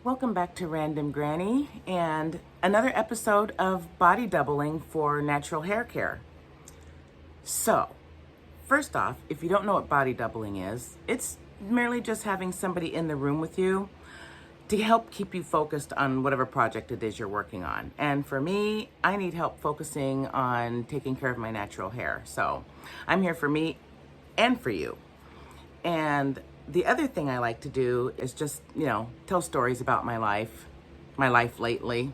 Welcome back to Random Grannie and another episode of body doubling for natural hair care. So, first off, if you don't know what body doubling is, it's merely just having somebody in the room with you to help keep you focused on whatever project it is you're working on. And for me, I need help focusing on taking care of my natural hair. So, I'm here for me and for you. And the other thing I like to do is just, tell stories about my life lately,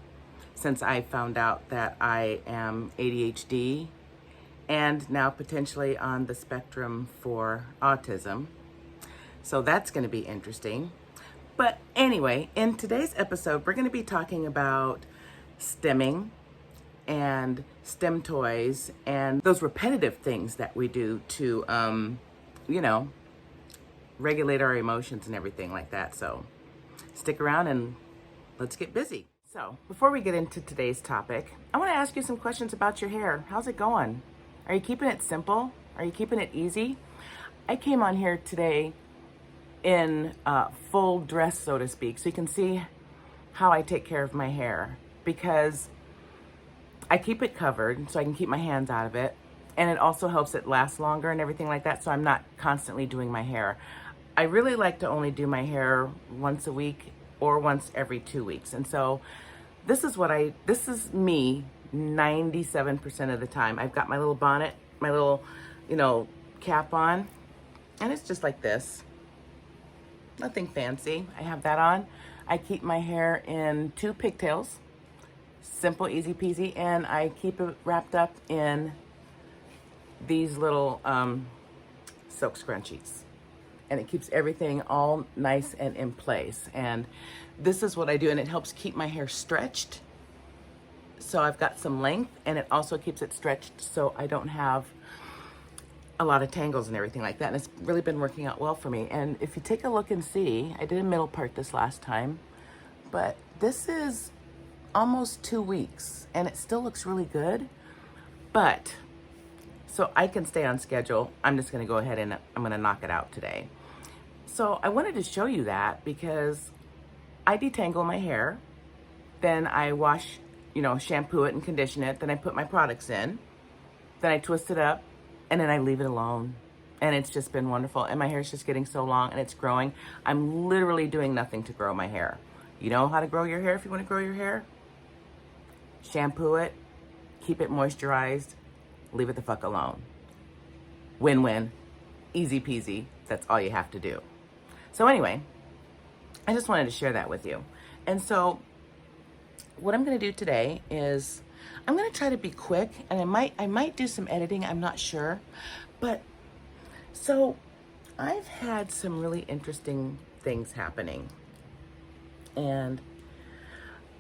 since I found out that I am ADHD and now potentially on the spectrum for autism. So that's going to be interesting. But anyway, in today's episode, we're going to be talking about stimming and stim toys and those repetitive things that we do to, regulate our emotions and everything like that. So stick around and let's get busy. So before we get into today's topic, I want to ask you some questions about your hair. How's it going? Are you keeping it simple? Are you keeping it easy? I came on here today in full dress, so to speak, so you can see how I take care of my hair, because I keep it covered so I can keep my hands out of it, and it also helps it last longer and everything like that, so I'm not constantly doing my hair. I really like to only do my hair once a week or once every 2 weeks. And so this is me 97% of the time. I've got my little bonnet, my little, cap on, and it's just like this. Nothing fancy. I have that on. I keep my hair in 2 pigtails, simple, easy peasy, and I keep it wrapped up in these little silk scrunchies. And it keeps everything all nice and in place. And this is what I do, and it helps keep my hair stretched. So I've got some length, and it also keeps it stretched so I don't have a lot of tangles and everything like that. And it's really been working out well for me. And if you take a look and see, I did a middle part this last time, but this is almost 2 weeks, and it still looks really good. But so I can stay on schedule, I'm just gonna go ahead and I'm gonna knock it out today. So I wanted to show you that because I detangle my hair, then I wash, shampoo it and condition it, then I put my products in, then I twist it up, and then I leave it alone. And it's just been wonderful. And my hair is just getting so long and it's growing. I'm literally doing nothing to grow my hair. You know how to grow your hair if you want to grow your hair? Shampoo it, keep it moisturized, leave it the fuck alone. Win-win, easy peasy, that's all you have to do. So anyway, I just wanted to share that with you. And so what I'm gonna do today is I'm gonna try to be quick, and I might do some editing, I'm not sure. But so I've had some really interesting things happening, and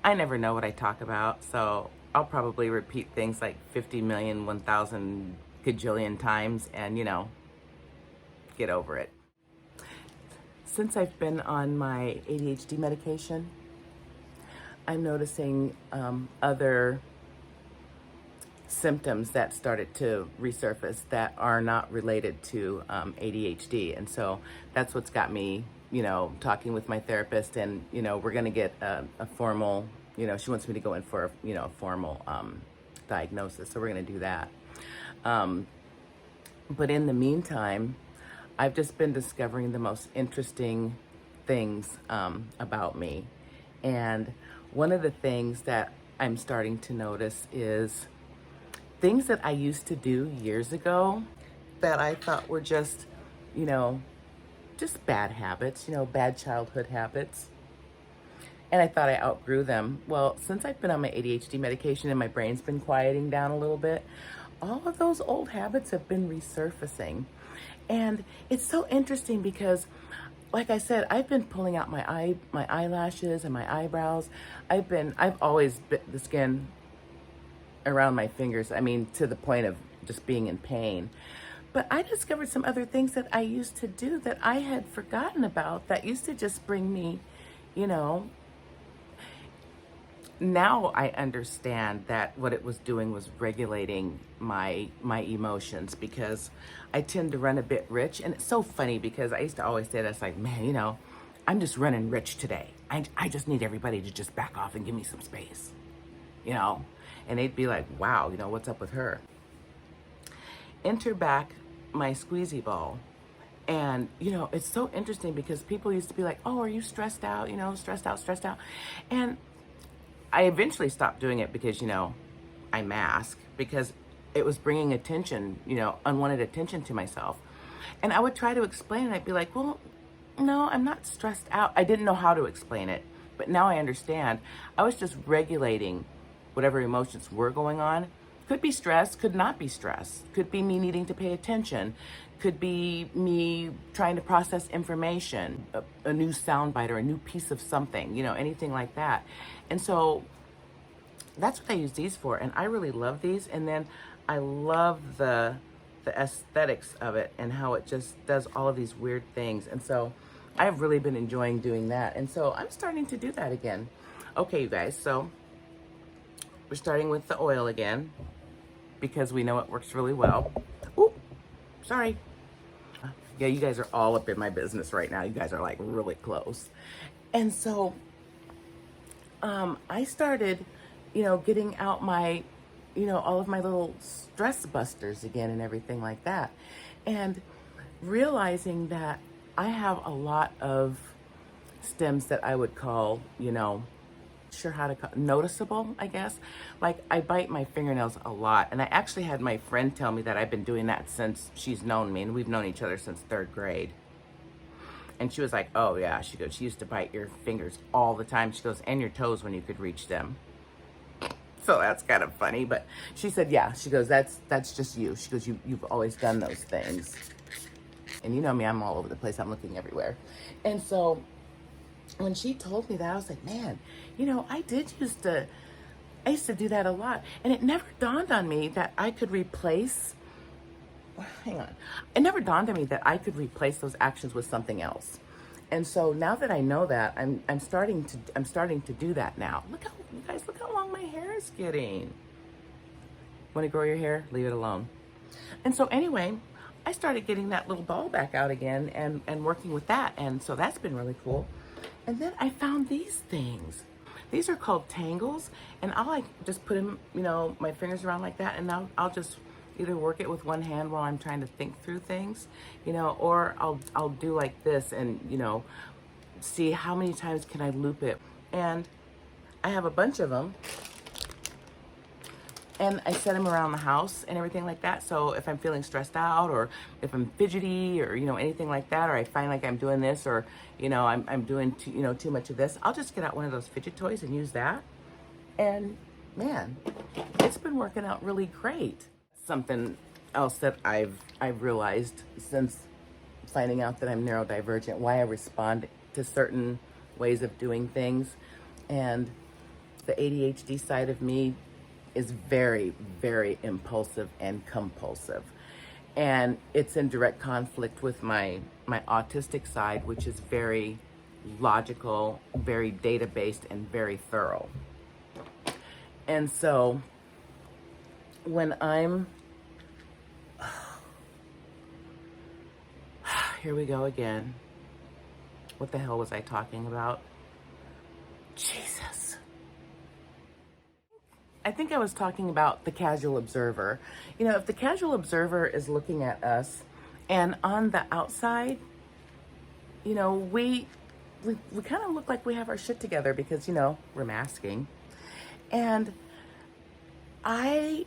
I never know what I talk about, so I'll probably repeat things like 50 million, 1,000 gajillion times and, get over it. Since I've been on my ADHD medication, I'm noticing other symptoms that started to resurface that are not related to ADHD. And so that's what's got me, talking with my therapist, and, we're going to get a formal, she wants me to go in for a formal diagnosis. So we're going to do that. But in the meantime, I've just been discovering the most interesting things about me. And one of the things that I'm starting to notice is things that I used to do years ago that I thought were just, just bad habits, bad childhood habits. And I thought I outgrew them. Well, since I've been on my ADHD medication and my brain's been quieting down a little bit, all of those old habits have been resurfacing. And it's so interesting because, like I said, I've been pulling out my eyelashes and my eyebrows. I've always bit the skin around my fingers, to the point of just being in pain. But I discovered some other things that I used to do that I had forgotten about that used to just bring me, now I understand that what it was doing was regulating my emotions, because I tend to run a bit rich. And it's so funny because I used to always say this, like, man, I'm just running rich today. I just need everybody to just back off and give me some space, you know? And they'd be like, wow, you know, what's up with her? Enter back my squeezy ball. And, you know, it's so interesting because people used to be like, oh, are you stressed out? You know, stressed out. And I eventually stopped doing it because, you know, I mask because it was bringing attention, you know, unwanted attention to myself. And I would try to explain it. I'd be like, well, no, I'm not stressed out. I didn't know how to explain it, but now I understand. I was just regulating whatever emotions were going on. Could be stress, could not be stress. Could be me needing to pay attention. Could be me trying to process information, a new soundbite or a new piece of something, you know, anything like that. And so that's what I use these for. And I really love these. And then I love the aesthetics of it and how it just does all of these weird things. And so I've really been enjoying doing that. And so I'm starting to do that again. Okay, you guys, so we're starting with the oil again because we know it works really well. Ooh, sorry. Yeah, you guys are all up in my business right now. You guys are like really close. And so I started, you know, getting out my, you know, all of my little stress busters again and everything like that. And realizing that I have a lot of stems that I would call, you know, sure how to call, noticeable, I guess. Like I bite my fingernails a lot. And I actually had my friend tell me that I've been doing that since she's known me, and we've known each other since 3rd grade. And she was like, oh yeah, she goes, she used to bite your fingers all the time. She goes, and your toes when you could reach them. So that's kind of funny, but she said, yeah, she goes, that's just you. She goes, you've always done those things. And you know me, I'm all over the place. I'm looking everywhere. And so when she told me that, I was like, man, you know, I used to do that a lot. And it never dawned on me that I could replace, hang on. It never dawned on me that I could replace those actions with something else. And so now that I know that, I'm starting to do that now. Look how long my hair is getting. Want to grow your hair? Leave it alone. And so anyway, I started getting that little ball back out again and working with that. And so that's been really cool. And then I found these things. These are called tangles, and I'll like just put them, you know, my fingers around like that, and I'll just either work it with one hand while I'm trying to think through things, you know, or I'll do like this and, you know, see how many times can I loop it. And I have a bunch of them, and I set them around the house and everything like that. So if I'm feeling stressed out, or if I'm fidgety, or, you know, anything like that, or I find like I'm doing this, or, you know, I'm doing too much of this, I'll just get out one of those fidget toys and use that. And man, it's been working out really great. Something else that I've realized since finding out that I'm neurodivergent, why I respond to certain ways of doing things. And the ADHD side of me is very, very impulsive and compulsive. And it's in direct conflict with my autistic side, which is very logical, very data-based, and very thorough. And so when I'm, here we go again. What the hell was I talking about? Jesus. I think I was talking about the casual observer. You know, if the casual observer is looking at us, and on the outside, you know, we kind of look like we have our shit together because, you know, we're masking. And I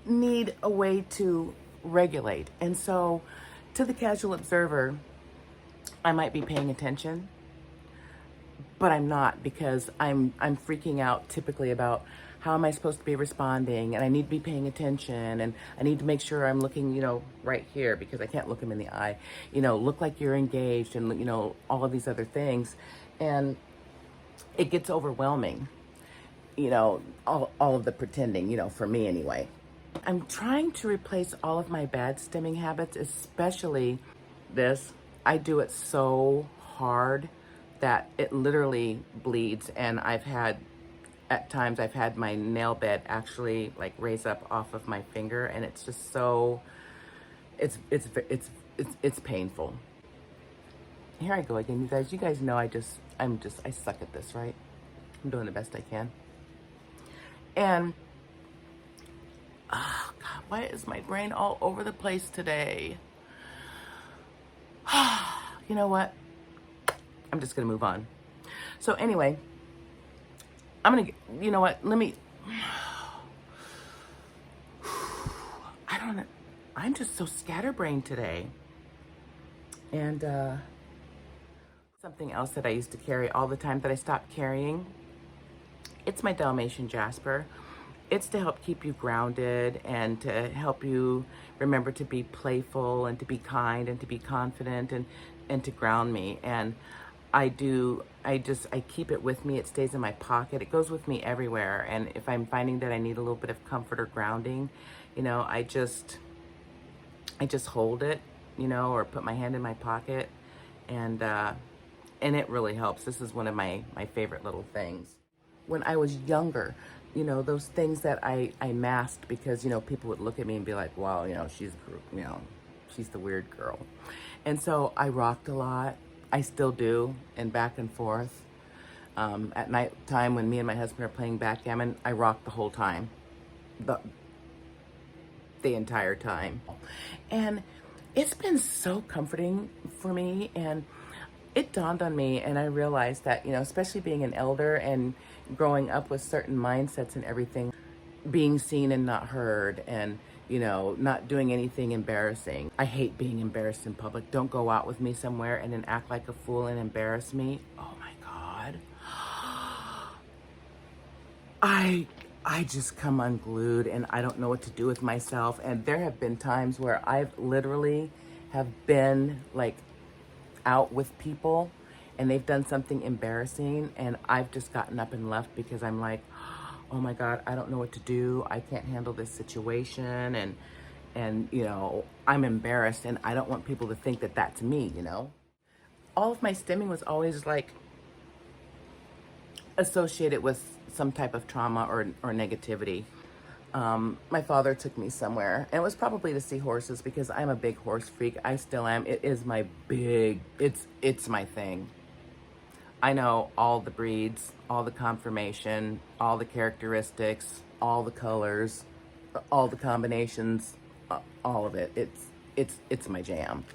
need a way to regulate. And so to the casual observer, I might be paying attention, but I'm not, because I'm freaking out typically about how am I supposed to be responding, and I need to be paying attention, and I need to make sure I'm looking, you know, right here because I can't look him in the eye, you know, look like you're engaged, and, you know, all of these other things. And it gets overwhelming, you know, all of the pretending, you know, for me anyway. I'm trying to replace all of my bad stimming habits, especially this. I do it so hard that it literally bleeds, and at times I've had my nail bed actually like raise up off of my finger, and it's just so, it's painful. Here I go again, you guys. You guys know I suck at this, right? I'm doing the best I can. And, oh God, why is my brain all over the place today? You know what? I'm just gonna move on. So anyway, you know what? I don't know. I'm just so scatterbrained today. And something else that I used to carry all the time that I stopped carrying, it's my Dalmatian Jasper. It's to help keep you grounded and to help you remember to be playful and to be kind and to be confident and to ground me. And I keep it with me. It stays in my pocket. It goes with me everywhere. And if I'm finding that I need a little bit of comfort or grounding, you know, I just hold it, you know, or put my hand in my pocket, and it really helps. This is one of my favorite little things. When I was younger, you know, those things that I masked because, you know, people would look at me and be like, well, you know, she's the weird girl. And so I rocked a lot. I still do, and back and forth. At night time when me and my husband are playing backgammon, I rock the whole time. The entire time. And it's been so comforting for me, and it dawned on me, and I realized that, you know, especially being an elder and growing up with certain mindsets and everything, being seen and not heard, and, you know, not doing anything embarrassing. I hate being embarrassed in public. Don't go out with me somewhere and then act like a fool and embarrass me. Oh my God. I just come unglued, and I don't know what to do with myself. And there have been times where I've literally have been like out with people and they've done something embarrassing, and I've just gotten up and left because I'm like, oh my God, I don't know what to do. I can't handle this situation. And you know, I'm embarrassed, and I don't want people to think that that's me, you know? All of my stimming was always like associated with some type of trauma or negativity. My father took me somewhere, and it was probably to see horses because I'm a big horse freak. I still am. It is it's my thing. I know all the breeds, all the conformation, all the characteristics, all the colors, all the combinations, all of it. It's my jam.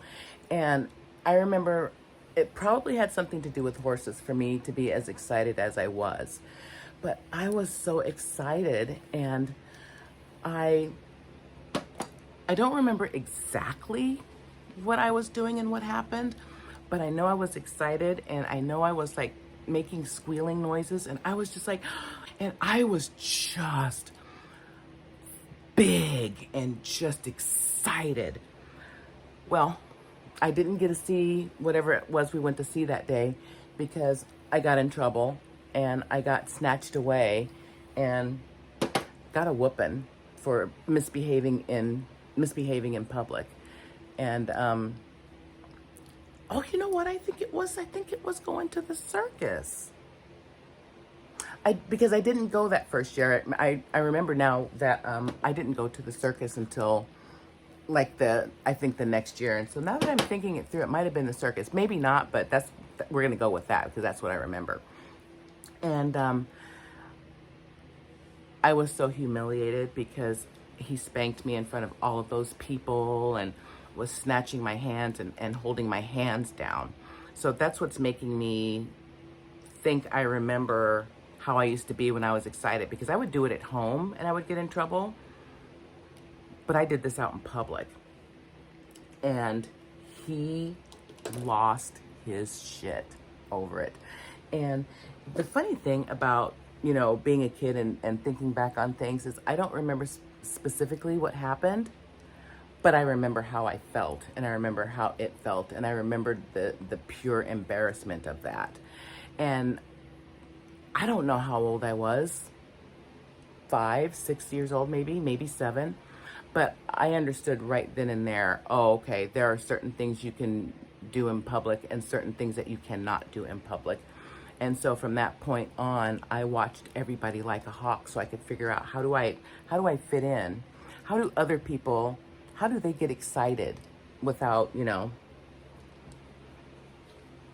And I remember it probably had something to do with horses for me to be as excited as I was. But I was so excited, and I don't remember exactly what I was doing and what happened, but I know I was excited, and I know I was like making squealing noises, and I was just like, and I was just big and just excited. Well, I didn't get to see whatever it was we went to see that day because I got in trouble, and I got snatched away and got a whooping for misbehaving in public. And oh, you know what I think it was? I think it was going to the circus. Because I didn't go that first year. I remember now that I didn't go to the circus until like I think the next year. And so now that I'm thinking it through, it might have been the circus. Maybe not, but we're gonna go with that because that's what I remember. And I was so humiliated because he spanked me in front of all of those people and was snatching my hands and holding my hands down. So that's what's making me think I remember how I used to be when I was excited, because I would do it at home and I would get in trouble, but I did this out in public, and he lost his shit over it. And the funny thing about, you know, being a kid and thinking back on things is I don't remember specifically what happened, but I remember how I felt, and I remember how it felt, and I remembered the pure embarrassment of that. And I don't know how old I was, 5, 6 years old, maybe 7, but I understood right then and there, oh, okay, there are certain things you can do in public and certain things that you cannot do in public. And so from that point on, I watched everybody like a hawk so I could figure out how do I fit in? How do other people, how do they get excited without, you know,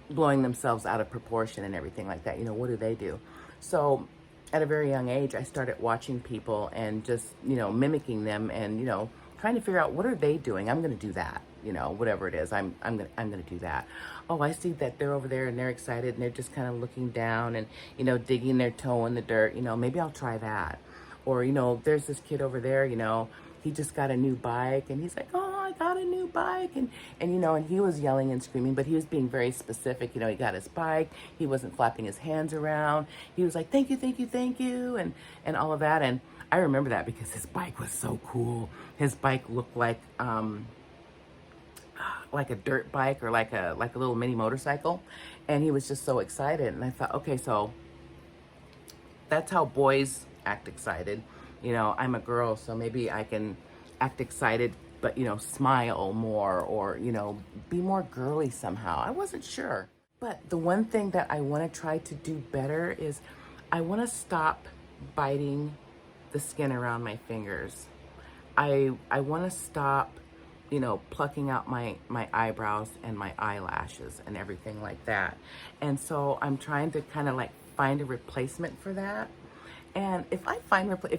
blowing themselves out of proportion and everything like that. What do they do? So at a very young age, I started watching people and just, mimicking them and, trying to figure out what are they doing. I'm going to do that, whatever it is, I'm going to do that. Oh, I see that they're over there and they're excited and they're just kind of looking down and, digging their toe in the dirt. Maybe I'll try that. Or, there's this kid over there, he just got a new bike and he's like, oh, I got a new bike. And he was yelling and screaming, but he was being very specific. He got his bike. He wasn't flapping his hands around. He was like, thank you, thank you, thank you. And all of that. And I remember that because his bike was so cool. His bike looked like a dirt bike or like a little mini motorcycle. And he was just so excited. And I thought, okay, so that's how boys act excited. I'm a girl, so maybe I can act excited, but, smile more or, be more girly somehow. I wasn't sure. But the one thing that I want to try to do better is I want to stop biting the skin around my fingers. I want to stop, plucking out my eyebrows and my eyelashes and everything like that. And so I'm trying to kind of like find a replacement for that. And if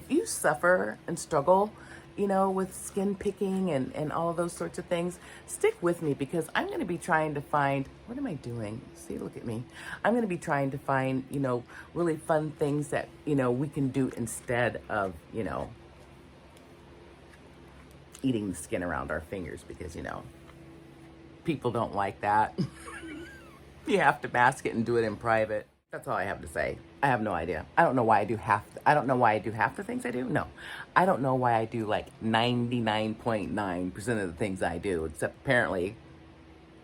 you suffer and struggle, with skin picking and all of those sorts of things, stick with me because I'm going to be trying to find, what am I doing? See, look at me. I'm going to be trying to find, really fun things that, we can do instead of, eating the skin around our fingers because, people don't like that. You have to mask it and do it in private. That's all I have to say. I have no idea. I don't know why I do half the things I do. No. I don't know why I do like 99.9% of the things I do, except apparently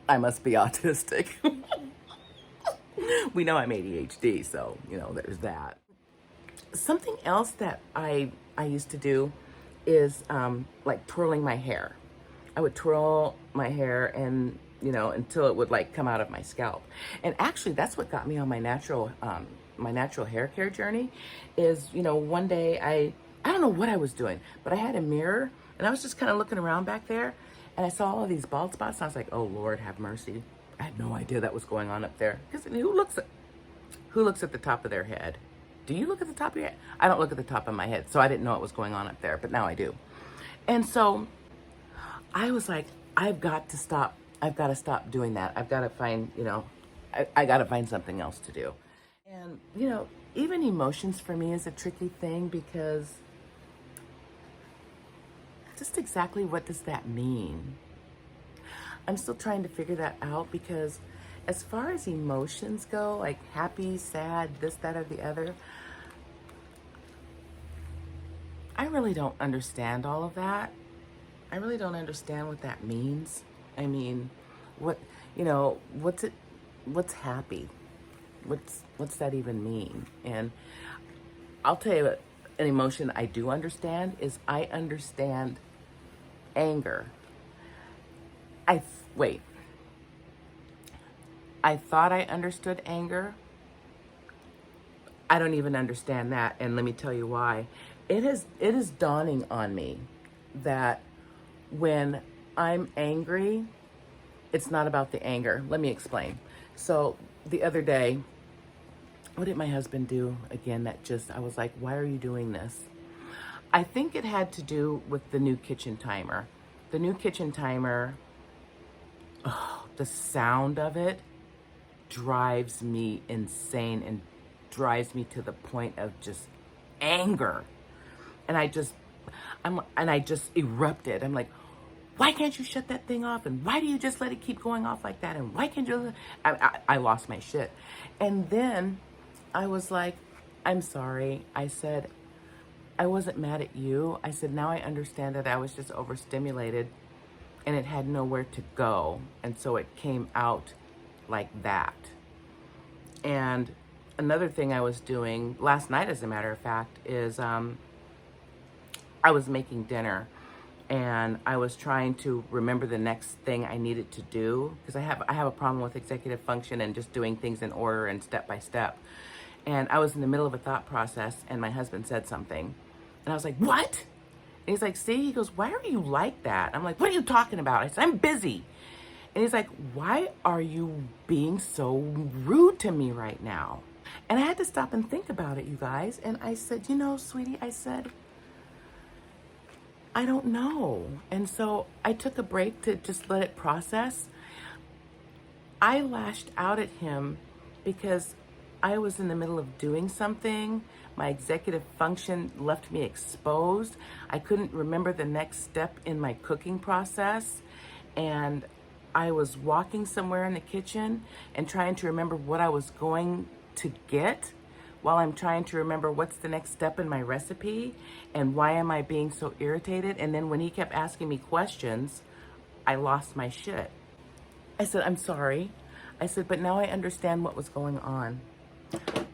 I must be autistic. We know I'm ADHD, so, there's that. Something else that I used to do is like twirling my hair. I would twirl my hair and until it would like come out of my scalp. And actually that's what got me on my natural hair care journey is, one day I don't know what I was doing, but I had a mirror and I was just kind of looking around back there and I saw all of these bald spots and I was like, oh Lord, have mercy. I had no idea that was going on up there. Because who looks at the top of their head? Do you look at the top of your head? I don't look at the top of my head, so I didn't know what was going on up there, but now I do. And so I was like, I've got to stop doing that. I've got to find, I got to find something else to do. And, even emotions for me is a tricky thing because just exactly what does that mean? I'm still trying to figure that out because as far as emotions go, like happy, sad, this, that, or the other, I really don't understand all of that. I really don't understand what that means. I mean, what's happy? What's that even mean? And I'll tell you what, an emotion I do understand is I understand anger. I thought I understood anger. I don't even understand that, and let me tell you why. It is dawning on me that when I'm angry, it's not about the anger. Let me explain. So the other day, what did my husband do again I was like, why are you doing this? I think it had to do with the new kitchen timer. The new kitchen timer, the sound of it drives me insane and drives me to the point of just anger. And I just erupted. I'm like, why can't you shut that thing off? And why do you just let it keep going off like that? And why can't you? I lost my shit. And then I was like, I'm sorry. I said, I wasn't mad at you. I said, now I understand that I was just overstimulated and it had nowhere to go. And so it came out like that. And another thing I was doing last night, as a matter of fact, is I was making dinner and I was trying to remember the next thing I needed to do because I have a problem with executive function and just doing things in order and step by step. And I was in the middle of a thought process and my husband said something and I was like, what? And he's like, see, he goes, why are you like that? I'm like, what are you talking about? I said, I'm busy. And he's like, why are you being so rude to me right now? And I had to stop and think about it, you guys. And I said, you know, sweetie, I said, I don't know. And so I took a break to just let it process. I lashed out at him because I was in the middle of doing something. My executive function left me exposed. I couldn't remember the next step in my cooking process. And I was walking somewhere in the kitchen and trying to remember what I was going to get while I'm trying to remember what's the next step in my recipe and why am I being so irritated. And then when he kept asking me questions, I lost my shit. I said, I'm sorry. I said, but now I understand what was going on.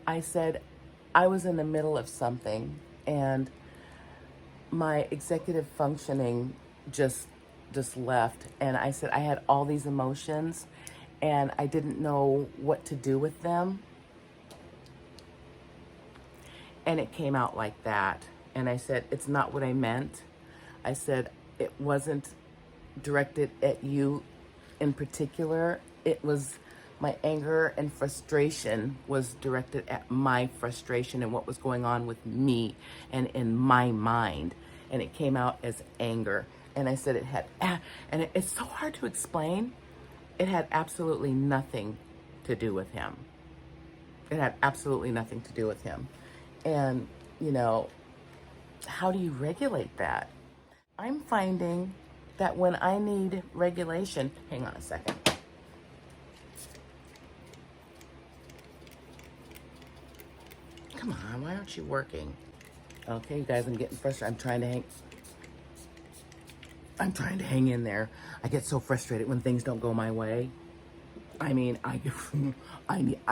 I said, I was in the middle of something and my executive functioning just left. And I said, I had all these emotions and I didn't know what to do with them. And it came out like that. And I said, it's not what I meant. I said, it wasn't directed at you in particular. It was my anger and frustration was directed at my frustration and what was going on with me and in my mind. And it came out as anger. And I said it had, and it's so hard to explain. It had absolutely nothing to do with him. It had absolutely nothing to do with him. And, you know, how do you regulate that? I'm finding that when I need regulation, hang on a second. Come on, why aren't you working? Okay, you guys, I'm getting frustrated. I'm trying to hang in there. I get so frustrated when things don't go my way. I mean, I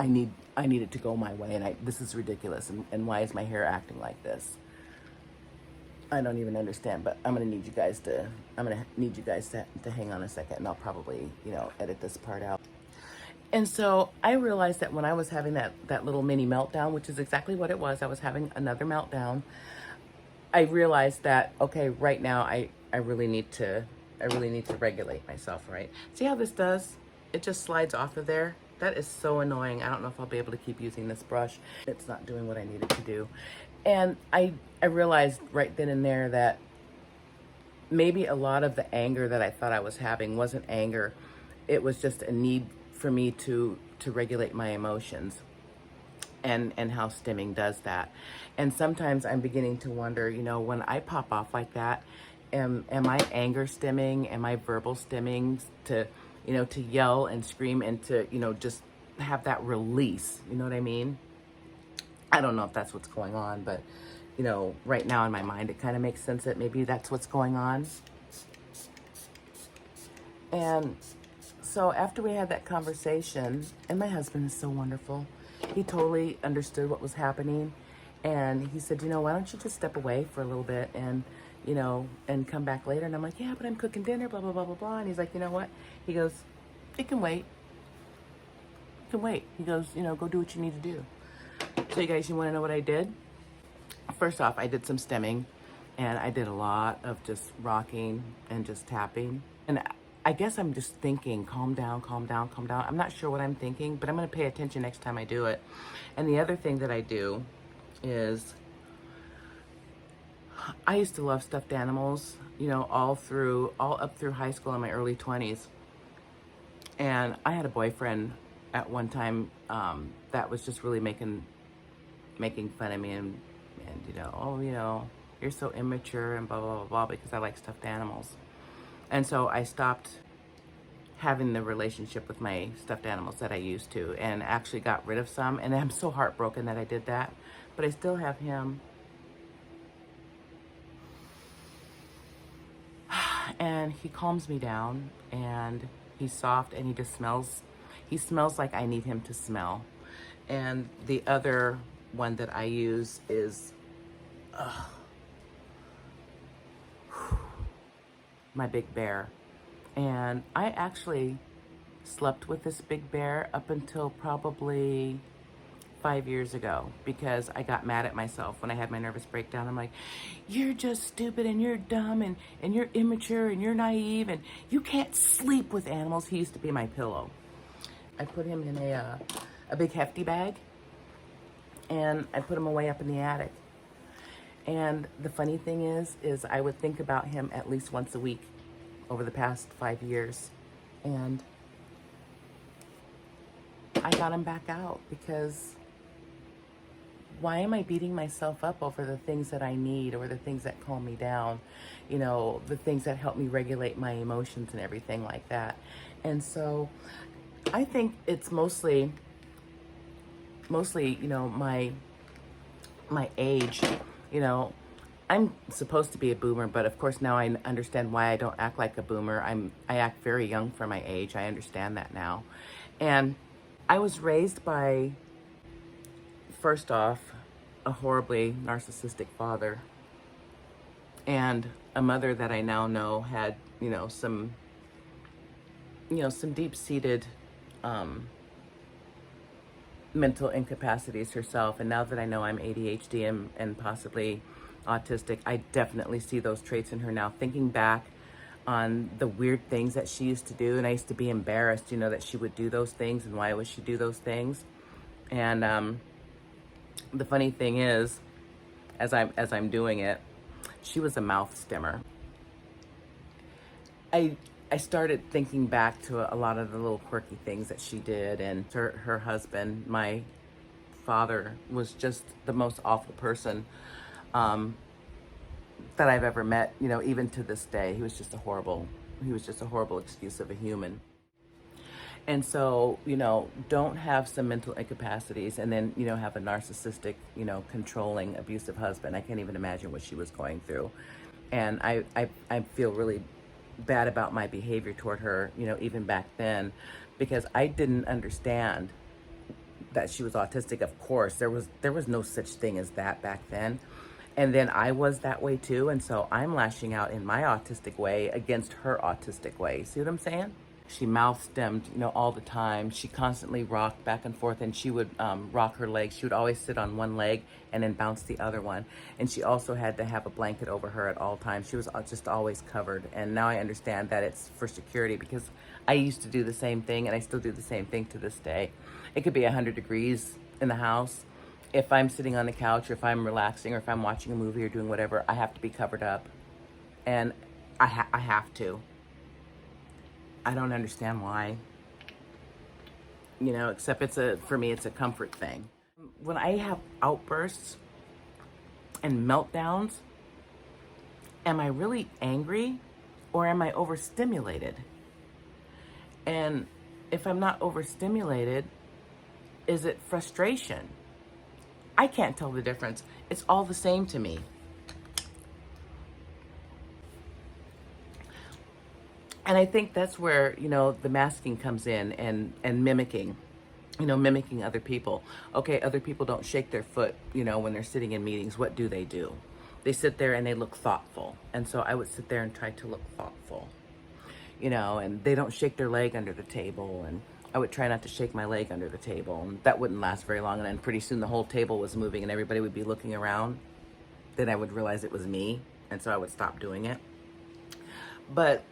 need it to go my way, and this is ridiculous. And why is my hair acting like this? I don't even understand. But I'm gonna need you guys to hang on a second, and I'll probably, you know, edit this part out. And so I realized that when I was having that little mini meltdown, which is exactly what it was, I was having another meltdown. I realized that, okay, right now I really need to regulate myself, right? See how this does? It just slides off of there. That is so annoying. I don't know if I'll be able to keep using this brush. It's not doing what I need it to do. And I realized right then and there that maybe a lot of the anger that I thought I was having wasn't anger. It was just a need for me to regulate my emotions. And how stimming does that. And sometimes I'm beginning to wonder, you know, when I pop off like that, am I anger stimming? Am I verbal stimming to, you know, to yell and scream and to, you know, just have that release? You know what I mean? I don't know if that's what's going on, but, you know, right now in my mind, it kind of makes sense that maybe that's what's going on. And so after we had that conversation, and my husband is so wonderful, he totally understood what was happening. And he said, you know, why don't you just step away for a little bit and, you know, and come back later. And I'm like, yeah, but I'm cooking dinner, blah, blah, blah, blah, blah. And he's like, you know what? He goes, it can wait. It can wait. He goes, you know, go do what you need to do. So you guys, you want to know what I did? First off, I did some stimming, and I did a lot of just rocking and just tapping. And I guess I'm just thinking, calm down, calm down, calm down. I'm not sure what I'm thinking, but I'm going to pay attention next time I do it. And the other thing that I do is I used to love stuffed animals, you know, all up through high school and my early 20s. And I had a boyfriend at one time that was just really making fun of me and you know, oh, you know, you're so immature and blah, blah, blah, blah, because I like stuffed animals. And so I stopped having the relationship with my stuffed animals that I used to, and actually got rid of some. And I'm so heartbroken that I did that, but I still have him. And he calms me down, and he's soft, and he smells like I need him to smell. And the other one that I use is my big bear. And I actually slept with this big bear up until probably 5 years ago because I got mad at myself when I had my nervous breakdown. I'm like, you're just stupid and you're dumb and you're immature and you're naive and you can't sleep with animals. He used to be my pillow. I put him in a big hefty bag and I put him away up in the attic. And the funny thing is I would think about him at least once a week over the past 5 years. And I got him back out because why am I beating myself up over the things that I need or the things that calm me down, the things that help me regulate my emotions and everything like that. And so I think it's mostly, my age. I'm supposed to be a boomer, but of course now I understand why I don't act like a boomer. I act very young for my age. I understand that now. And I was raised by, first off, a horribly narcissistic father and a mother that I now know had, some deep-seated mental incapacities herself. And now that I know I'm ADHD and possibly autistic, I definitely see those traits in her now. Thinking back on the weird things that she used to do, and I used to be embarrassed, that she would do those things and why would she do those things. And the funny thing is, as I'm doing it, she was a mouth stimmer. I started thinking back to a lot of the little quirky things that she did, and her husband, my father, was just the most awful person that I've ever met, even to this day. He was just a horrible excuse of a human. And so, don't have some mental incapacities and then, have a narcissistic, controlling, abusive husband. I can't even imagine what she was going through. And I feel really bad about my behavior toward her, even back then, because I didn't understand that she was autistic. Of course, there was no such thing as that back then. And then I was that way too. And so I'm lashing out in my autistic way against her autistic way. See what I'm saying? She mouth stemmed, all the time. She constantly rocked back and forth, and she would rock her legs. She would always sit on one leg and then bounce the other one. And she also had to have a blanket over her at all times. She was just always covered. And now I understand that it's for security, because I used to do the same thing, and I still do the same thing to this day. It could be 100 degrees in the house. If I'm sitting on the couch, or if I'm relaxing, or if I'm watching a movie or doing whatever, I have to be covered up. And I have to. I don't understand why, except for me, it's a comfort thing. When I have outbursts and meltdowns, am I really angry or am I overstimulated? And if I'm not overstimulated, is it frustration? I can't tell the difference. It's all the same to me. And I think that's where, the masking comes in, and mimicking, mimicking other people. Okay, other people don't shake their foot, when they're sitting in meetings. What do? They sit there and they look thoughtful. And so I would sit there and try to look thoughtful, and they don't shake their leg under the table. And I would try not to shake my leg under the table. And that wouldn't last very long. And then pretty soon the whole table was moving and everybody would be looking around. Then I would realize it was me. And so I would stop doing it. But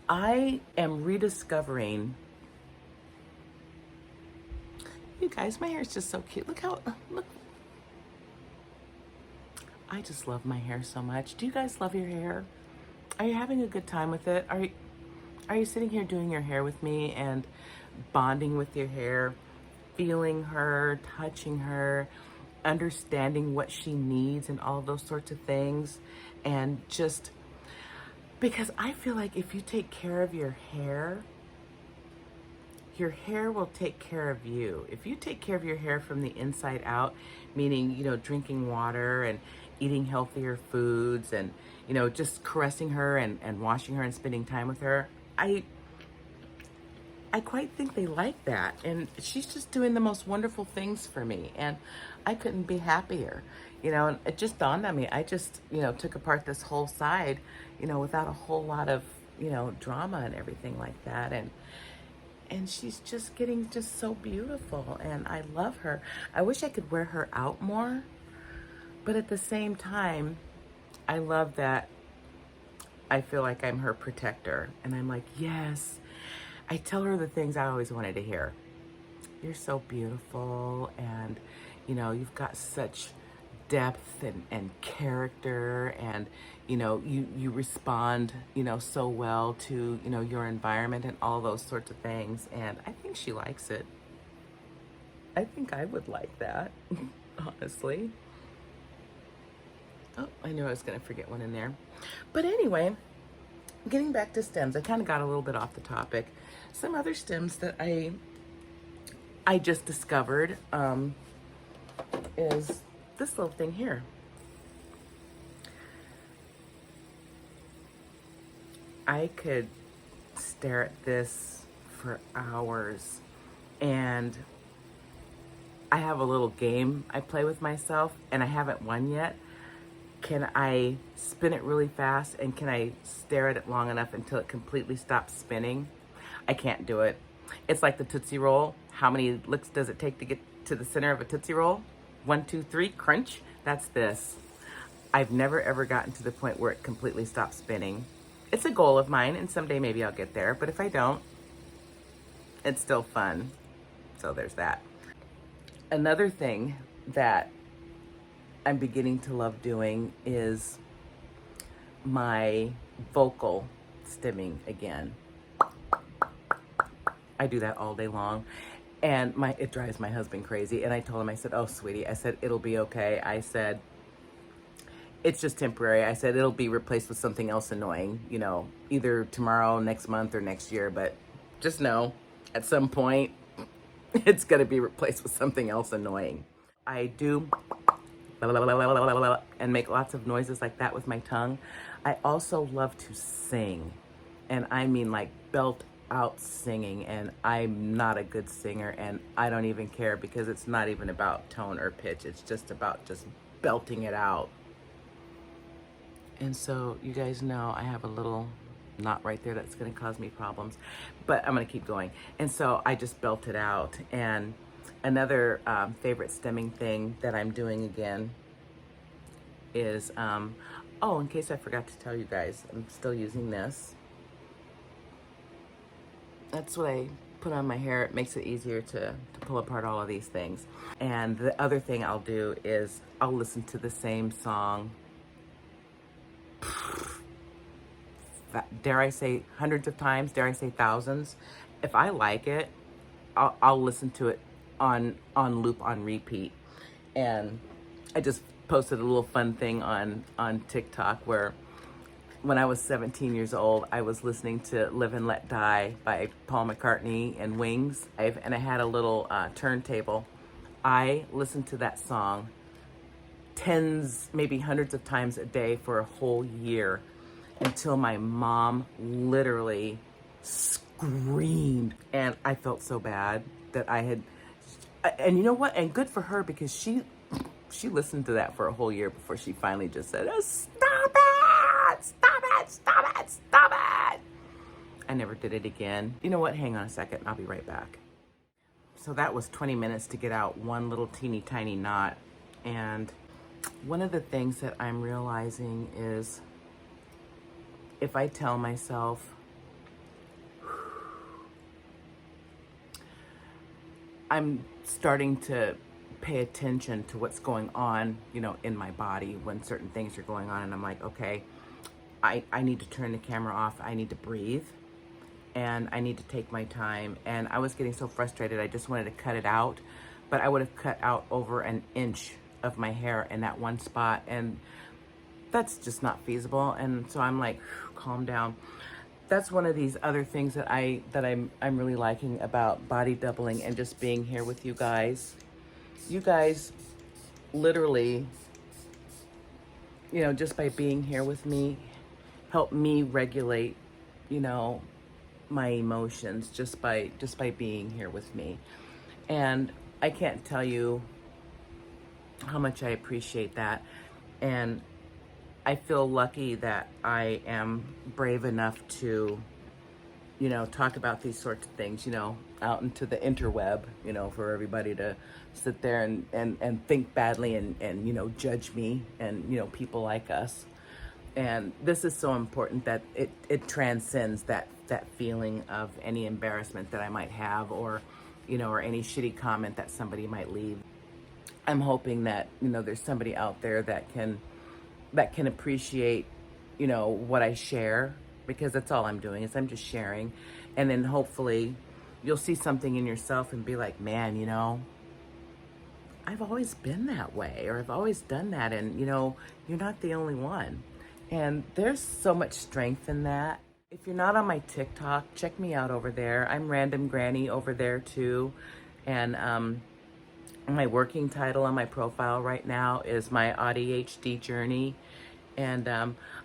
I am rediscovering. You guys, my hair is just so cute. Look. I just love my hair so much. Do you guys love your hair? Are you having a good time with it? Are you sitting here doing your hair with me and bonding with your hair, feeling her, touching her, understanding what she needs and all those sorts of things? And just because I feel like if you take care of your hair will take care of you. If you take care of your hair from the inside out, meaning, drinking water and eating healthier foods and, just caressing her and washing her and spending time with her, I quite think they like that. And she's just doing the most wonderful things for me. And I couldn't be happier. And it just dawned on me. I just, took apart this whole side, without a whole lot of, drama and everything like that. And and she's just getting just so beautiful, and I love her. I wish I could wear her out more, but at the same time, I love that I feel like I'm her protector, and I'm like, yes. I tell her the things I always wanted to hear. You're so beautiful, and you've got such depth and character, and you respond so well to your environment and all those sorts of things, and I think she likes it. I think I would like that. Honestly. Oh, I knew I was going to forget one in there. But anyway, getting back to stems, I kind of got a little bit off the topic. Some other stems that I just discovered is this little thing here. I could stare at this for hours, and I have a little game I play with myself, and I haven't won yet. Can I spin it really fast, and can I stare at it long enough until it completely stops spinning? I can't do it. It's like the Tootsie Roll. How many licks does it take to get to the center of a Tootsie Roll? 1, 2, 3, crunch. That's this. I've never ever gotten to the point where it completely stops spinning. It's a goal of mine, and someday maybe I'll get there, but if I don't, it's still fun. So there's that. Another thing that I'm beginning to love doing is my vocal stimming again. I do that all day long, and it drives my husband crazy. And I told him, I said, oh, sweetie, I said, it'll be okay. I said, it's just temporary. I said, it'll be replaced with something else annoying, either tomorrow, next month, or next year. But just know, at some point, it's going to be replaced with something else annoying. I do and make lots of noises like that with my tongue. I also love to sing, and I mean like belt out singing, and I'm not a good singer, and I don't even care, because it's not even about tone or pitch. It's just about just belting it out. And so you guys know I have a little knot right there that's going to cause me problems, but I'm going to keep going. And so I just belt it out. And another favorite stemming thing that I'm doing again is, oh, in case I forgot to tell you guys, I'm still using this. That's what I put on my hair. It makes it easier to pull apart all of these things. And the other thing I'll do is I'll listen to the same song, dare I say hundreds of times, dare I say thousands. If I like it, I'll listen to it on loop, on repeat. And I just posted a little fun thing on TikTok where when I was 17 years old, I was listening to Live and Let Die by Paul McCartney and Wings, and I had a little turntable. I listened to that song tens, maybe hundreds of times a day for a whole year, until my mom literally screamed. And I felt so bad that I had, and you know what? And good for her, because she listened to that for a whole year before she finally just said, oh, stop it, stop it, stop it, stop it. I never did it again. You know what? Hang on a second. I'll be right back. So that was 20 minutes to get out one little teeny tiny knot. And one of the things that I'm realizing is, if I tell myself, I'm starting to pay attention to what's going on, in my body when certain things are going on, and I'm like, okay, I need to turn the camera off. I need to breathe, and I need to take my time. And I was getting so frustrated, I just wanted to cut it out, but I would have cut out over an inch of my hair in that one spot, and that's just not feasible. And so I'm like, calm down. That's one of these other things that I'm really liking about body doubling and just being here with you guys. You guys literally, just by being here with me, help me regulate, my emotions just by being here with me. And I can't tell you how much I appreciate that. And I feel lucky that I am brave enough to talk about these sorts of things, out into the interweb, for everybody to sit there and think badly and judge me and, people like us. And this is so important that it transcends that feeling of any embarrassment that I might have, or any shitty comment that somebody might leave. I'm hoping that, there's somebody out there that can appreciate, what I share, because that's all I'm doing is I'm just sharing. And then hopefully you'll see something in yourself and be like, man, I've always been that way, or I've always done that. And, you're not the only one. And there's so much strength in that. If you're not on my TikTok, check me out over there. I'm Random Grannie over there too. And my working title on my profile right now is my ADHD journey. And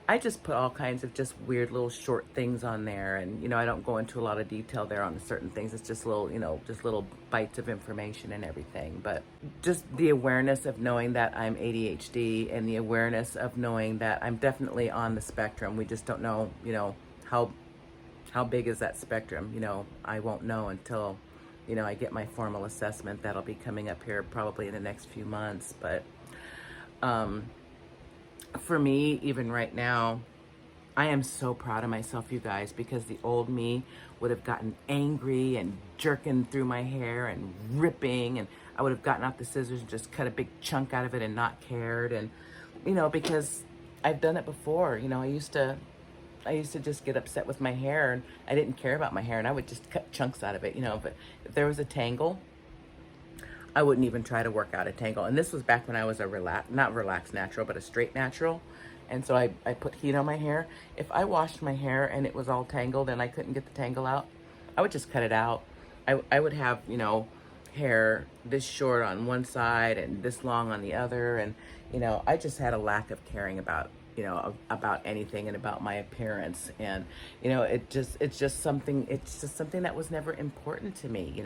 I just put all kinds of just weird little short things on there. And, I don't go into a lot of detail there on certain things. It's just little, just little bites of information and everything. But just the awareness of knowing that I'm ADHD, and the awareness of knowing that I'm definitely on the spectrum. We just don't know, how big is that spectrum? I won't know until, I get my formal assessment. That'll be coming up here probably in the next few months. But for me, even right now, I am so proud of myself, you guys, because the old me would have gotten angry and jerking through my hair and ripping, and I would have gotten out the scissors and just cut a big chunk out of it and not cared. And, because I've done it before. I used to just get upset with my hair, and I didn't care about my hair, and I would just cut chunks out of it, but if there was a tangle, I wouldn't even try to work out a tangle. And this was back when I was not relaxed natural, but a straight natural. And so I put heat on my hair. If I washed my hair and it was all tangled and I couldn't get the tangle out, I would just cut it out. I would have, hair this short on one side and this long on the other. And, I just had a lack of caring about, about anything and about my appearance. And, it's just something that was never important to me.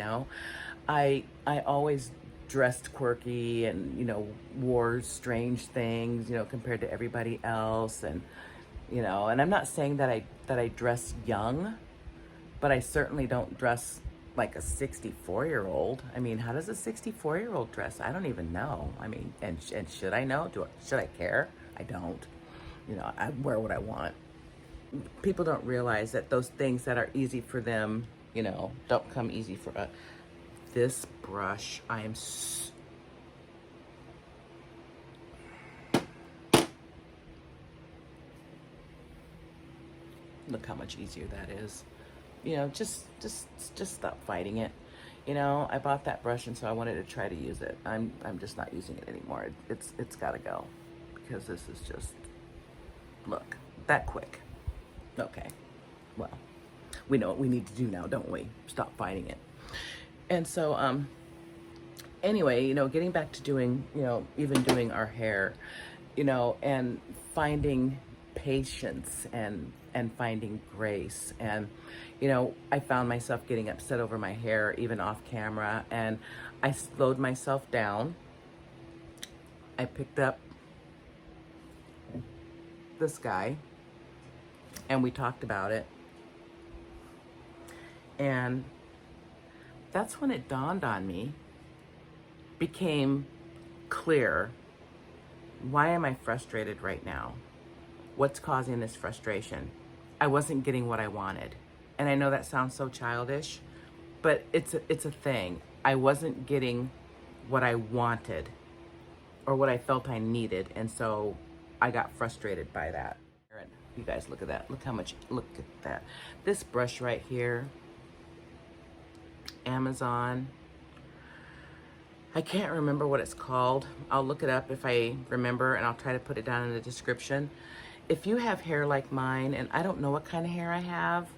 I always dressed quirky and, wore strange things, compared to everybody else. And, and I'm not saying that I dress young, but I certainly don't dress like a 64-year-old. I mean, how does a 64-year-old dress? I don't even know. I mean, and should I know? Should I care? I don't. I wear what I want. People don't realize that those things that are easy for them, don't come easy for us. This brush, look how much easier that is. Just stop fighting it. I bought that brush, and so I wanted to try to use it. I'm just not using it anymore. It's got to go, because this is just, look, that quick. Okay, well, we know what we need to do now, don't we? Stop fighting it. And so, anyway, getting back to doing, even doing our hair, and finding patience and finding grace. And, I found myself getting upset over my hair, even off camera, and I slowed myself down. I picked up this guy, and we talked about it. And that's when it dawned on me, became clear, why am I frustrated right now? What's causing this frustration? I wasn't getting what I wanted. And I know that sounds so childish, but it's a thing. I wasn't getting what I wanted, or what I felt I needed. And so I got frustrated by that. You guys, look at that. Look at that. This brush right here, Amazon. I can't remember what it's called. I'll look it up if I remember, and I'll try to put it down in the description. If you have hair like mine, and I don't know what kind of hair I have,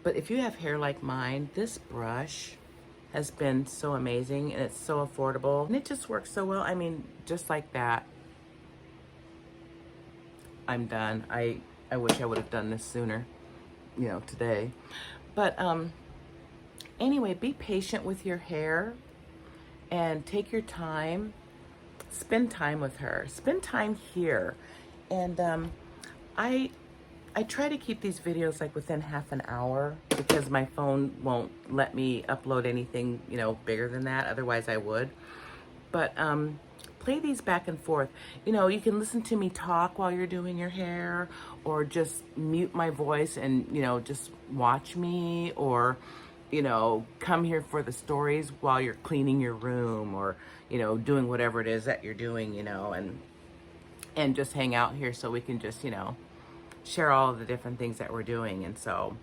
but if you have hair like mine, this brush has been so amazing, and it's so affordable, and it just works so well. I mean, just like that, I'm done. I wish I would have done this sooner, today. But anyway, be patient with your hair and take your time. Spend time with her. Spend time here. And I I try to keep these videos like within half an hour because my phone won't let me upload anything, you know, bigger than that. Otherwise I would. But play these back and forth. You know, you can listen to me talk while you're doing your hair, or just mute my voice and, you know, just watch me, or, you know, come here for the stories while you're cleaning your room, or, you know, doing whatever it is that you're doing, you know, and just hang out here so we can just, you know, share all of the different things that we're doing. And so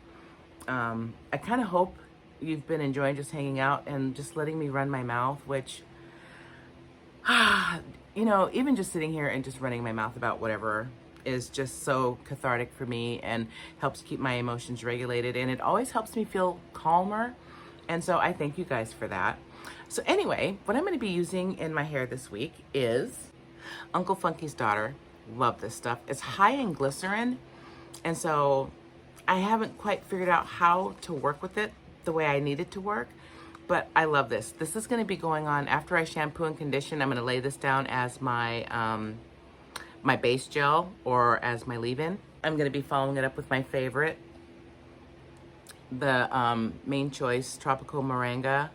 I kind of hope you've been enjoying just hanging out and just letting me run my mouth, which, you know, even just sitting here and just running my mouth about whatever is just so cathartic for me and helps keep my emotions regulated. And it always helps me feel calmer. And so I thank you guys for that. So anyway, what I'm going to be using in my hair this week is Uncle Funky's Daughter. Love this stuff. It's high in glycerin. And so I haven't quite figured out how to work with it the way I need it to work. But I love this. This is going to be going on after I shampoo and condition. I'm going to lay this down as my my base gel or as my leave-in. I'm going to be following it up with my favorite, the Main Choice Tropical Moringa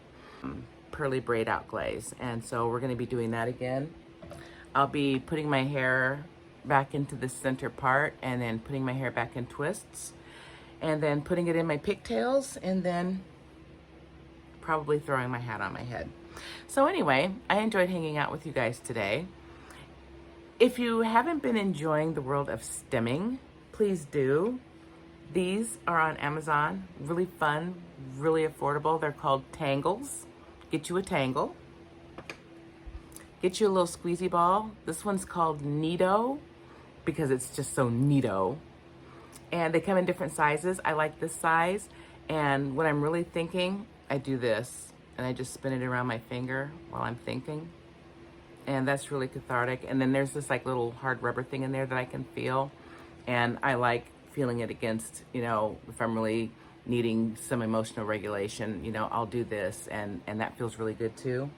Pearly Braid Out Glaze. And so we're going to be doing that again. I'll be putting my hair back into the center part and then putting my hair back in twists and then putting it in my pigtails and then probably throwing my hat on my head. So anyway, I enjoyed hanging out with you guys today. If you haven't been enjoying the world of stimming, please do. These are on Amazon, really fun, really affordable. They're called tangles. Get you a tangle. Get you a little squeezy ball. This one's called Neato because it's just so neato. And they come in different sizes. I like this size. And when I'm really thinking, I do this and I just spin it around my finger while I'm thinking. And that's really cathartic. And then there's this like little hard rubber thing in there that I can feel. And I like feeling it against, you know, if I'm really needing some emotional regulation, you know, I'll do this and that feels really good too.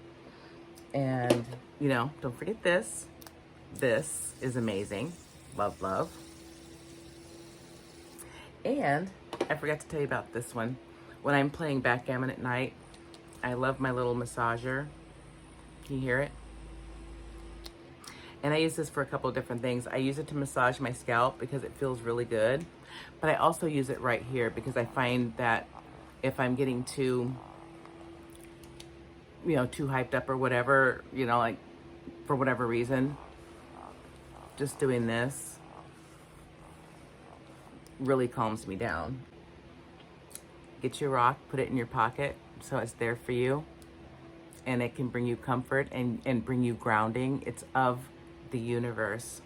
And, you know, don't forget this. This is amazing. Love, love. And I forgot to tell you about this one. When I'm playing backgammon at night, I love my little massager. Can you hear it? And I use this for a couple of different things. I use it to massage my scalp because it feels really good. But I also use it right here because I find that if I'm getting too, you know, too hyped up or whatever, you know, like for whatever reason, just doing this really calms me down. Get your rock, put it in your pocket so it's there for you. And it can bring you comfort and bring you grounding. It's of the universe.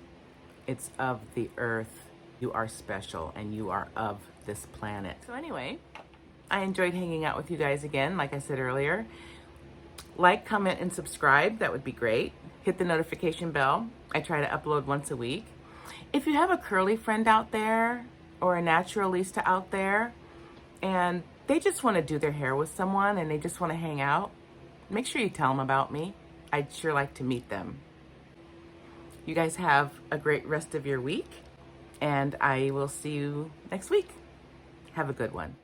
It's of the earth. You are special and you are of this planet. So anyway, I enjoyed hanging out with you guys again, like I said earlier. Like, comment, and subscribe. That would be great. Hit the notification bell. I try to upload once a week. If you have a curly friend out there or a naturalista out there and they just want to do their hair with someone and they just want to hang out, make sure you tell them about me. I'd sure like to meet them. You guys have a great rest of your week, and I will see you next week. Have a good one.